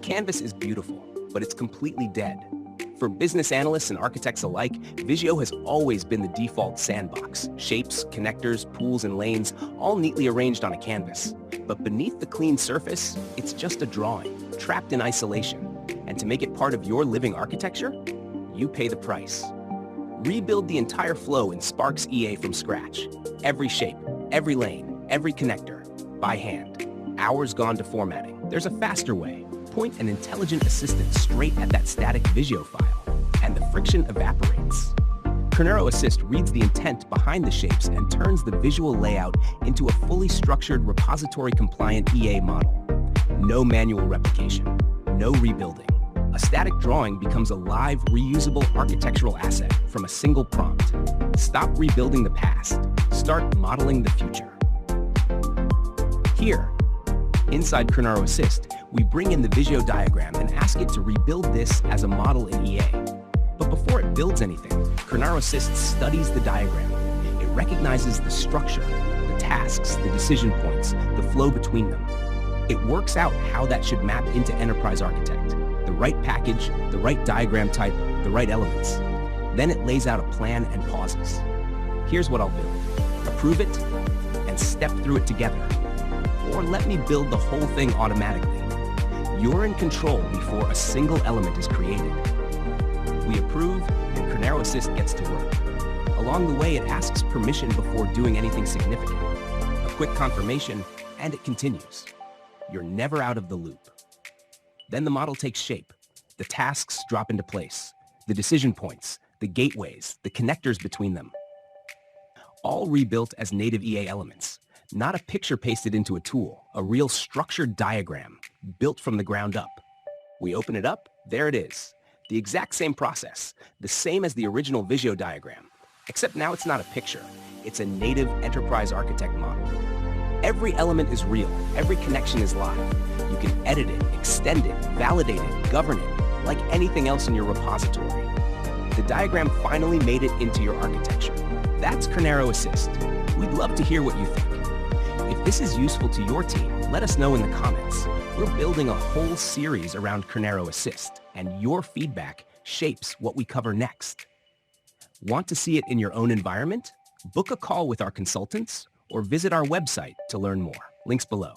canvas is beautiful, but it's completely dead. For business analysts and architects alike, Visio has always been the default sandbox. Shapes, connectors, pools, and lanes, all neatly arranged on a canvas. But beneath the clean surface, it's just a drawing, trapped in isolation. And to make it part of your living architecture, you pay the price. Rebuild the entire flow in Sparx EA from scratch. Every shape, every lane, every connector, by hand. Hours gone to formatting. There's a faster way. Point an intelligent assistant straight at that static Visio file, and the friction evaporates. Kernaro Assist reads the intent behind the shapes and turns the visual layout into a fully structured repository-compliant EA model. No manual replication, no rebuilding. A static drawing becomes a live, reusable architectural asset from a single prompt. Stop rebuilding the past. Start modeling the future. Here, inside Kernaro Assist, we bring in the Visio diagram and ask it to rebuild this as a model in EA. But before it builds anything, Kernaro Assist studies the diagram. It recognizes the structure, the tasks, the decision points, the flow between them. It works out how that should map into Enterprise Architect, the right package, the right diagram type, the right elements. Then it lays out a plan and pauses. Here's what I'll build. Approve it and step through it together. Or let me build the whole thing automatically. You're in control before a single element is created. We approve, and Kernaro Assist gets to work. Along the way, it asks permission before doing anything significant. A quick confirmation, and it continues. You're never out of the loop. Then the model takes shape. The tasks drop into place. The decision points, the gateways, the connectors between them. All rebuilt as native EA elements. Not a picture pasted into a tool, a real structured diagram, built from the ground up. We open it up, there it is. The exact same process, the same as the original Visio diagram, except now it's not a picture, it's a native Enterprise Architect model. Every element is real, every connection is live. You can edit it, extend it, validate it, govern it, like anything else in your repository. The diagram finally made it into your architecture. That's Kernaro Assist. We'd love to hear what you think. If this is useful to your team, let us know in the comments. We're building a whole series around Kernaro Assist, and your feedback shapes what we cover next. Want to see it in your own environment? Book a call with our consultants or visit our website to learn more. Links below.